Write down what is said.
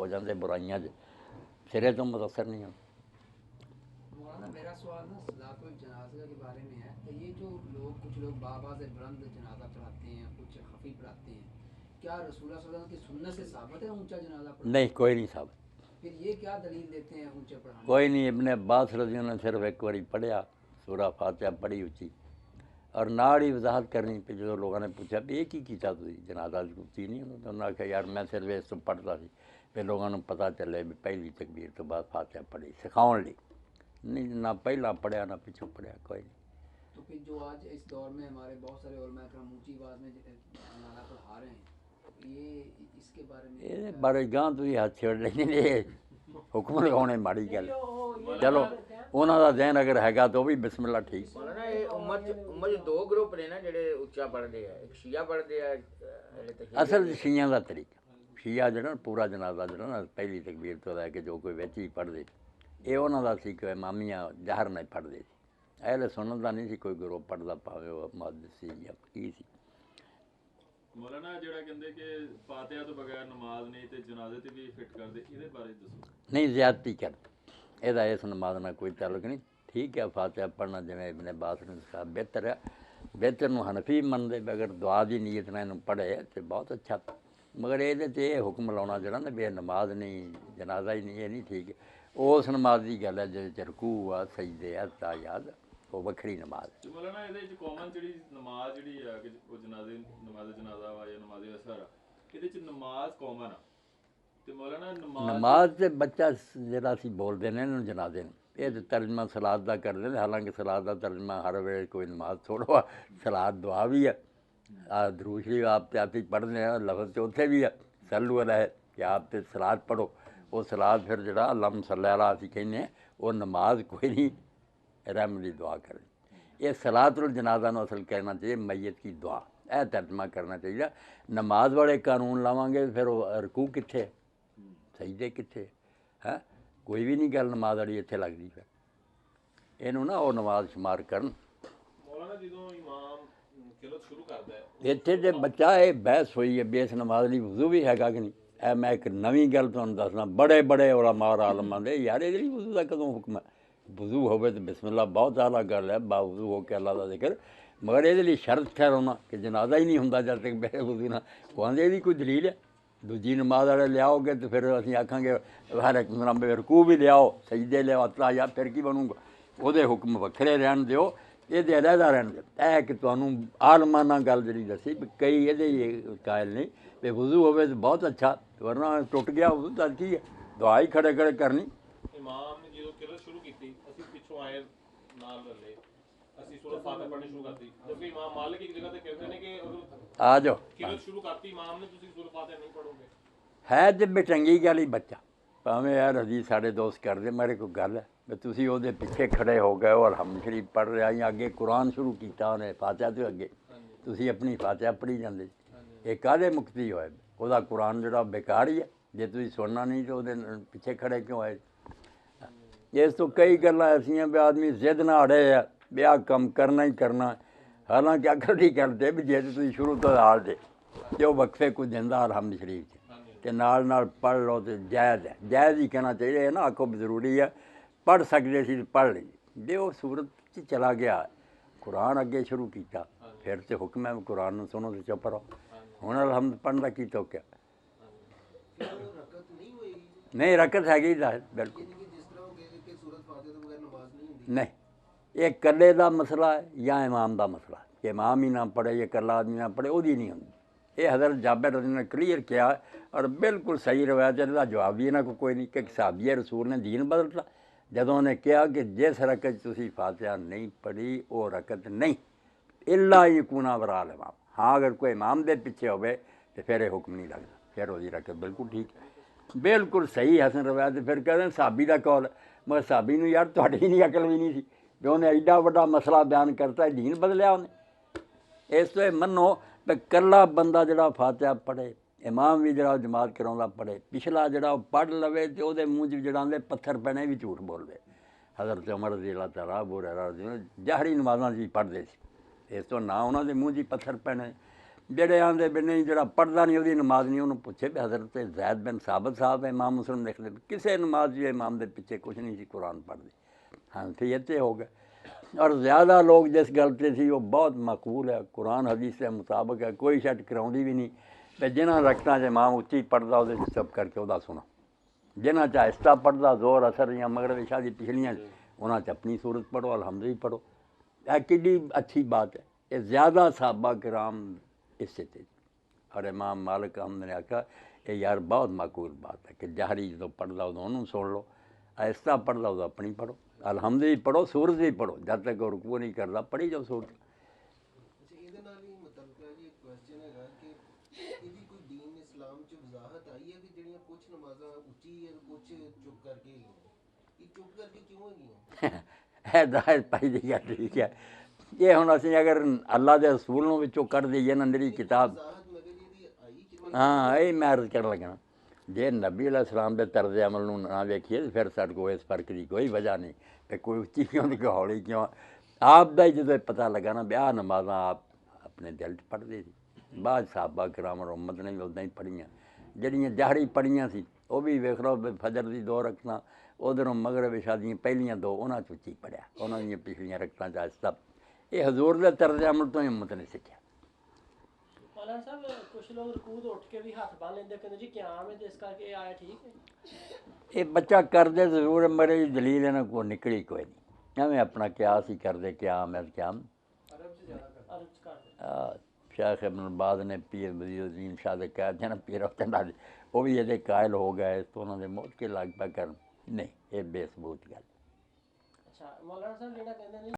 हो जाते बुराइयां सिरे तो मुतासर नहीं होते। मौलाना मेरा सवाल ना सलातुल जनाजा के बारे में है। तो ये जो लोग कुछ लोग बाबा से बुलंद जनाजा पढ़ाते हैं, कुछ खफी पढ़ाते हैं, क्या रसूलुल्लाह सल्लल्लाहु अलैहि वसल्लम की सुन्नत से साबित है ऊंचा जनाजा पढ़ाना? नहीं, कोई नहीं साहब, फिर ये क्या दलील देते हैं ऊंचे पढ़ाने? कोई नहीं। इब्ने अब्बास रज़ी अल्लाह ने सिर्फ एक बारी पढ़िया सूरा फातिहा पढ़ी उची और नाल ही वजाहत करनी पी। जो लोगों ने पूछा भी ये की कीता तुसीं जनाजा कुत्ती नहीं होंदा, तो उन्होंने आख्या यार मैं सिर्फ इस तो पढ़ता सी फिर लोगों को पता चले भी पहली तकबीर तो बाद फातिहा पढ़ी सिखाउण लई, नहीं ना पहला पढ़िया ना पिछों पढ़िया, कोई नहीं। तो फिर जो आज इस दौर में हमारे बहुत सारे उलमा इकराम ऊंची आवाज़ में जनाजा पढ़ा रहे हैं, ये इसके बारे में ये बारे गां तुसीं हाथ छेड़ लेंगे, हुक्म लगाने माड़ी गल। चलो उन्हों का जहन अगर हैगा तो भी बिस्मिल्लाह ठीक। मौलाना ये उम्मत च दो ग्रुप ने ना ਜਿਹੜੇ ਉੱਚਾ ਪੜਦੇ ਆ, ਇੱਕ ਸ਼ੀਆ ਪੜਦੇ ਆ असल शिया का तरीका शिया जो पूरा जनाजा जो ना पहली तकबीर तो लैके जो कोई बिच ही पढ़ते ये उन्होंने सी कि मामियाँ जहर नहीं पढ़ते सी, अहले सुनत का नहीं सी कोई ग्रुप पढ़ता, भावे मुहद्दिस सी या की सी। मौलाना ਜਿਹੜਾ ਕਹਿੰਦੇ ਕਿ ਫਾਤਿਹਾ ਤੋਂ ਬਗੈਰ ਨਮਾਜ਼ ਨਹੀਂ ਤੇ ਜਨਾਜ਼ੇ ਤੇ ਵੀ ਫਿੱਟ ਕਰਦੇ, ਇਹਦੇ ਬਾਰੇ ਦੱਸੋ। नहीं ज्यादती कर ਇਹਦਾ ਇਸ नमाज ਨਾਲ कोई ताल्लुक नहीं। ठीक है फातिहा पढ़ना जिवें इब्ने अब्बास ने कहा बेहतर है, बेहतर नूं हनफी मनदे अगर दुआ की नीयत नाल इहनूं पढ़े तो बहुत अच्छा। मगर ये हुक्म लाना जरा ना भी नमाज नहीं जनाजा ही नहीं, ये नहीं ठीक। उस नमाज की गल है जिहदे च रकू आ सजदे आ तायात, वो वखरी नमाज। मौलाना ਇਹਦੇ ਵਿੱਚ ਕਾਮਨ ਜਿਹੜੀ ਨਮਾਜ਼ ਜਿਹੜੀ ਆ ਕਿ ਉਹ ਨਮਾਜ਼ ਜਨਾਜ਼ਾ ਵਾ ਜਾਂ ਨਮਾਜ਼ ਅਸਰ ਆ, ਇਹਦੇ ਚ ਨਮਾਜ਼ ਕਾਮਨ ਆ ਤੇ ਮੌਲਾਨਾ नमाज से बच्चा जरा ਅਸੀਂ बोलते हैं इन्हूं जनाजे ਨੂੰ ਇਹ ਤਾਂ तर्जमा सलाद का करते हैं, हालांकि सलाद का तर्जमा हर वे कोई नमाज थोड़ा वा, सलाद दुआ भी है, दरूद शरीफ आप ते आप ही पढ़ते हैं, लफ्ज़ तो उत्थे भी है सल्लु अलैहि कि आप ते सलाद पढ़ो। वो सलाद फिर जरा अल्लाहुम्मा सल्ली अला असीं कहने वो नमाज कोई नहीं रहमत की दुआ करें। ये सलातुल जनाजा नूं असल कहना चाहिए मैयत की दुआ, यह तर्जमा करना चाहिए। नमाज वाले कानून लावांगे फिर रकू कित्थे सजदे कित्थे है, कोई भी नहीं गल नमाज वाली इत्थे लगदी। फिर इहनूं ना वो नमाज शुमार करन। मौलाना ਜਦੋਂ ਇਮਾਮ ਕਿਰਤ ਸ਼ੁਰੂ ਕਰਦਾ ਹੈ ਇੱਥੇ ਤੇ ਬੱਚਾ ਇਹ ਬਹਿਸ ਹੋਈ ਹੈ ਵੀ ਇਸ ਨਮਾਜ਼ ਲਈ ਵਜ਼ੂ ਵੀ ਹੈਗਾ ਕਿ ਨਹੀਂ। ਇਹ ਮੈਂ ਇੱਕ ਨਵੀਂ ਗੱਲ ਤੁਹਾਨੂੰ ਦੱਸਣਾ, ਬੜੇ ਬੜੇ ਉਲਮਾ ਆਲਮਾਂ ਦੇ ਯਾਰ ਇਹਦੇ ਲਈ ਵਜ਼ੂ ਦਾ ਕਦੋਂ ਹੁਕਮ ਹੈ। ਵਜ਼ੂ ਹੋਵੇ ਤਾਂ ਬਿਸਮਿल्ला ਬਹੁਤ ਆਲਾ ਗੱਲ ਹੈ, ਬਾਵਜ਼ੂ ਹੋ ਕੇ ਅੱਲਾ ਦਾ ਜ਼ਿਕਰ। ਮਗਰ ਇਹਦੇ ਲਈ ਸ਼ਰਤ ਠਹਿਰਾਉਣਾ ਕਿ ਜਨਾਜ਼ਾ ਹੀ ਨਹੀਂ ਹੁੰਦਾ ਜਦ ਤੱਕ ਬੇ ਵਜ਼ੂ ਨਾ। ਉਹ ਆਂਦੇ ਇਹਦੀ ਕੋਈ ਦਲੀਲ ਹੈ? ਦੂਜੀ ਨਮਾਜ਼ ਵਾਲੇ ਲਿਆਓਗੇ ਤਾਂ ਫਿਰ ਅਸੀਂ ਆਖਾਂਗੇ ਹਰ ਇੱਕ ਨੰਬਰ ਰਕੂ ਵੀ ਲਿਆਓ ਸਜਦੇ ਲਿਆਓ ਤਾਇਆ, ਫਿਰ ਕੀ ਬਣੂਗਾ? ਉਹਦੇ ਹੁਕਮ ਵੱਖਰੇ ਰਹਿਣ ਦਿਓ, ਇਹਦੇ ਅਲੱਗਾ ਰਹਿਣ ਦਿਓ। ਇਹ ਕਿ ਤੁਹਾਨੂੰ ਆਲਮਾਂ ਨਾਲ ਗੱਲ ਜਿਹੜੀ ਦੱਸੀ ਵੀ ਕਈ ਇਹਦੇ ਕਾਇਲ ਨਹੀਂ ਵੀ ਵਜ਼ੂ ਹੋਵੇ ਤਾਂ ਬਹੁਤ ਅੱਛਾ, ਵਰਨਾ ਟੁੱਟ ਗਿਆ ਵਜ਼ੂ ਤਾਂ ਕੀ ਹੈ, ਦੁਆ ਹੀ ਖੜੇ ਖੜੇ ਕਰਨੀ। ਇਮਾਮ ਨੇ ਜਦੋਂ ਕਿਰਤ ਸ਼ੁਰੂ ਕੀਤੀ ਅਸੀਂ ਪਿੱਛੋਂ ਆਏ ਨਾਲ ਲੱਲੇ, ਅਸੀਂ ਸੂਰਤ ਫਾਤਿਹਾ ਪੜ੍ਹਨੀ ਸ਼ੁਰੂ ਕਰਤੀ, ਜਦਕਿ ਇਮਾਮ ਮਾਲਿਕ ਇੱਕ ਜਗ੍ਹਾ ਤੇ ਕਹਿੰਦੇ ਨੇ ਕਿ ਅਗਰ ਆ ਜਾਓ ਕਿਰਤ ਸ਼ੁਰੂ ਕਰਤੀ ਇਮਾਮ ਨੇ ਤੁਸੀਂ ਸੂਰਤ ਫਾਤਿਹਾ ਨਹੀਂ ਪੜ੍ਹੋਗੇ। ਹੈ ਤੇ ਬੇਚੰਗੀ ਗੱਲ ਹੀ ਬੱਚਾ, ਭਾਵੇਂ ਯਾਰ ਅਸੀਂ ਸਾਡੇ ਦੋਸਤ ਕਰਦੇ ਮੇਰੇ ਕੋਈ ਗੱਲ ਹੈ ਵੀ ਤੁਸੀਂ ਉਹਦੇ ਪਿੱਛੇ ਖੜੇ ਹੋ ਗਏ ਔਰ ਹਮ ਸ਼ਰੀਫ ਪੜ੍ਹ ਰਿਹਾ ਜਾਂ ਅੱਗੇ ਕੁਰਾਨ ਸ਼ੁਰੂ ਕੀਤਾ ਉਹਨੇ ਫਾਤਿਹਾ ਤੋਂ ਅੱਗੇ, ਤੁਸੀਂ ਆਪਣੀ ਫਾਤਿਹਾ ਪੜ੍ਹੀ ਜਾਂਦੇ। ਇਹ ਕਾਹਦੇ ਮੁਕਤੀ ਹੋਏ? ਉਹਦਾ ਕੁਰਾਨ ਜਿਹੜਾ ਬੇਕਾਰ ਹੀ ਹੈ, ਜੇ ਤੁਸੀਂ ਸੁਣਨਾ ਨਹੀਂ ਤਾਂ ਉਹਦੇ ਪਿੱਛੇ ਖੜੇ ਕਿਉਂ ਹੋਏ? ਇਸ ਤੋਂ ਕਈ ਗੱਲਾਂ ਐਸੀਆਂ ਵੀ ਆਦਮੀ ਜ਼ਿੱਦ ਨਾਲ ਅੜੇ ਆ ਵੀ ਆਹ ਕੰਮ ਕਰਨਾ ਹੀ ਕਰਨਾ, ਹਾਲਾਂਕਿ ਅਕਲ ਦੀ ਕਰਦੇ ਵੀ ਜੇ ਤੁਸੀਂ ਸ਼ੁਰੂ ਤੋਂ ਹਾਲ ਦੇ ਜੋ ਵਕਫੇ ਕੁਝ ਦਿੰਦਾ ਅਲਹਮਦ ਸ਼ਰੀਫ 'ਚ ਤੇ ਨਾਲ ਪੜ੍ਹ ਲਓ ਤੇ ਜਾਇਜ਼ ਹੈ। ਜਾਇਜ਼ ਹੀ ਕਹਿਣਾ ਚਾਹੀਦਾ ਹੈ ਨਾ, ਆਖੋ ਵੀ ਜ਼ਰੂਰੀ ਹੈ ਪੜ੍ਹ ਸਕਦੇ ਸੀ ਪੜ੍ਹ ਲਈ। ਜੇ ਉਹ ਸੂਰਤ 'ਚ ਚਲਾ ਗਿਆ ਕੁਰਾਨ ਅੱਗੇ ਸ਼ੁਰੂ ਕੀਤਾ ਫਿਰ ਤੇ ਹੁਕਮ ਹੈ ਕੁਰਾਨ ਨੂੰ ਸੁਣੋ ਤੇ ਚੁੱਪ ਰਹੋ। ਹੁਣ ਅਲਹਮਦ ਪੜ੍ਹਨ ਦਾ ਕੀ ਤੋਕਿਆ? ਨਹੀਂ ਰਕਤ ਹੈਗੀ ਦਾ ਬਿਲਕੁਲ नहीं। ये कल्ले का मसला है या इमाम का मसला है कि इमाम ही ना पढ़े या कल्ला आदमी ना पढ़े, वही नहीं होंगी। ये हज़रत जाबिर रज़ी ने क्लीयर किया और बिल्कुल सही रवायत है, जवाब भी इन्होंने कोई नहीं कि सहाबी रसूल ने दीन बदलता जदों ने कहा कि जिस रकत तुसी फातिहा नहीं पढ़ी वो रकत नहीं इल्ला यकूना वराल इमाम। हाँ अगर कोई इमाम के पिछे हो तो फिर ये हुक्म नहीं लगता, फिर वो रकत बिल्कुल ठीक है, बिल्कुल सही हसन रवायत। फिर कहते हैं सहाबी का कौल, मगर सहाबी नूं यार तुहाडी नहीं अकल भी नहीं सी भी उन्हें एडा वड्डा मसला बयान करता दीन बदलिया उन्हें। इस तो मनो भी कल्ला बंदा जिहड़ा फातिहा पढ़े, इमाम भी जिहड़ा जमात कराउंदा पढ़े, पिछला जिहड़ा पढ़ लवे तो उहदे मूँह च जिहड़ा आंदे पत्थर पैने भी झूठ बोलदे। हज़रत उमर रज़ी अल्लाह तआला अबू हुरैरा रज़ी अल्लाह जहरी नमाज़ां च पढ़दे सी, इस तो ना उन्हां दे मूँह च पत्थर पैने ਜਿਹੜੇ ਆਂਦੇ ਵੀ ਨਹੀਂ ਜਿਹੜਾ ਪੜ੍ਹਦਾ ਨਹੀਂ ਉਹਦੀ ਨਮਾਜ਼ ਨਹੀਂ, ਉਹਨੂੰ ਪੁੱਛੇ ਵੀ ਹਜ਼ਰਤ ਜ਼ੈਦ ਬਿਨ ਸਾਬਤ ਸਾਹਿਬ ਇਮਾਮ ਮੁਸਲਿਮ ਲਿਖਦੇ ਵੀ ਕਿਸੇ ਨਮਾਜ਼ ਜੀ ਇਮਾਮ ਦੇ ਪਿੱਛੇ ਕੁਛ ਨਹੀਂ ਸੀ ਕੁਰਾਨ ਪੜ੍ਹਦੇ। ਹਨਫੀਅਤ 'ਤੇ ਹੋ ਗਏ ਔਰ ਜ਼ਿਆਦਾ ਲੋਕ ਜਿਸ ਗੱਲ 'ਤੇ ਸੀ ਉਹ ਬਹੁਤ ਮਕਬੂਲ ਹੈ, ਕੁਰਾਨ ਹਦੀਸ ਦੇ ਮੁਤਾਬਕ ਹੈ, ਕੋਈ ਸ਼ੱਕ ਕਰਾਉਂਦੀ ਵੀ ਨਹੀਂ ਤੇ ਜਿਨ੍ਹਾਂ ਰਕਤਾਂ 'ਚ ਇਮਾਮ ਉੱਚੀ ਪੜ੍ਹਦਾ ਉਹਦੇ 'ਚ ਚੁੱਪ ਕਰਕੇ ਉਹਦਾ ਸੁਣਾ, ਜਿਨ੍ਹਾਂ 'ਚ ਆਹਿਸਤਾ ਪੜ੍ਹਦਾ ਜ਼ੋਰ ਅਸਰ ਜਾਂ ਮਗਰਬ ਇਸ਼ਾ ਦੀ ਪਿਛਲੀਆਂ ਉਹਨਾਂ 'ਚ ਆਪਣੀ ਸੂਰਤ ਪੜ੍ਹੋ, ਅਲਹਮਦ ਵੀ ਪੜ੍ਹੋ। ਇਹ ਕਿੱਡੀ ਅੱਛੀ ਬਾਤ है। ये ज़्यादा साहबा कराम इससे थे और इमाम मालिक हमने आखा ये यार बहुत माकूल बात है कि जहरी जो पढ़दा उन्होंने सुन लो, आहिस्ता पढ़दा उदो अपनी पढ़ो, अलहमद भी पढ़ो, सूरत भी पढ़ो, जब तक वो रुकू नहीं करता पढ़ी जाओ सूरत। ਇਹਦੇ ਨਾਲ ਹੀ ਮੁਤਲਕਾ ਜੀ ਇੱਕ ਕੁਐਸਚਨ ਹੈਗਾ ਕਿ ਇਹਦੀ ਕੋਈ ਦੀਨ ਇਸਲਾਮ ਚ ਵਜ਼ਾਹਤ ਆਈ ਹੈ ਕਿ ਜਿਹੜੀਆਂ ਕੁਝ ਨਮਾਜ਼ਾਂ ਉੱਚੀ ਹੈ ਕੁਝ ਚੁੱਪ ਕਰਕੇ ਹੈਗੀਆਂ, ਇਹ ਚੁੱਪ ਕਰਕੇ ਕਿਉਂ ਹੈਗੀਆਂ? हिदायत पाई दी गल ठीक है। ये हुण असीं अगर अल्लाह दे रसूल नूं विचों कढ दईए ना मेरी किताब, ਵਜ਼ਾਹਤ ਮੈਂ ਕਿਹਾ ਜੀ ਇਹਦੀ ਆਈ ਕਿ हाँ यही मैं अर्ज कर लगना जे नबी अलैहिस्सलाम दे तर्ज अमल नूं ना वेखीए ते फिर साडे कोल इस फर्क की कोई वजह नहीं कि कोई उच्ची क्यों ते कोई हौली क्यों। आप दा ही जदों पता लगा ना ब्याह नमाज़ां आप अपने दिल च पढ़दे सी, बाद साहबा कराम और उम्मत ने भी उदां ही पढ़ियां, ਜਿਹੜੀਆਂ ਜਾਹਰੀ ਪੜ੍ਹੀਆਂ ਸੀ ਉਹ ਵੀ ਵੇਖ ਲਓ ਵੀ ਫਜਰ ਦੀ 2 ਰਕਤਾਂ ਉਧਰੋਂ ਮਗਰਬ ਇਸ਼ਾ ਦੀਆਂ ਪਹਿਲੀਆਂ 2 ਉਹਨਾਂ 'ਚ ਉੱਚੀ ਪੜ੍ਹਿਆ, ਉਹਨਾਂ ਦੀਆਂ ਪਿਛਲੀਆਂ ਰਕਤਾਂ 'ਚ ਆਹਿਸਤਾ। ਇਹ ਹਜ਼ੂਰ ਦੇ ਤਰਜ਼ ਅਮਲ ਤੋਂ ਹੀ ਉਮਤ ਨੇ ਸਿੱਖਿਆ। ਮੌਲਾਨਾ ਸਾਹਿਬ ਕੁਛ ਲੋਕ ਰਕੂਅ ਤੋਂ ਉੱਠ ਕੇ ਵੀ ਹੱਥ ਬੰਨ ਲੈਂਦੇ, ਕਹਿੰਦੇ ਜੀ ਕਿਆਮ ਹੈ ਤੇ ਇਸ ਕਰਕੇ ਇਹ ਆਇਆ ਠੀਕ ਹੈ। ਇਹ ਬੱਚਾ ਕਰਦੇ ਜ਼ਰੂਰ ਮੇਰੇ ਦਲੀਲ ਇਹਨਾਂ ਕੋਲ ਨਿਕਲੀ ਕੋਈ ਨਹੀਂ, ਐਵੇਂ ਆਪਣਾ ਕਿਆਸ ਹੀ ਕਰਦੇ ਕਿਆਮ ਹੈ ਕਿਆਮ। ਅਰਬ 'ਚ ਕਰਦੇ शेख इब्न बाज ने पीर वज़ीरुद्दीन शाह दे कह दिया ना पीर चंडा वो भी ये कायल हो गए तो उन्होंने मौत के लग पै कर नहीं, ये बेसबूत गल। ਅੱਛਾ ਮੌਲਾਨਾ ਸਾਹਿਬ ਜਿਹੜਾ ਕਹਿੰਦੇ ਨੇ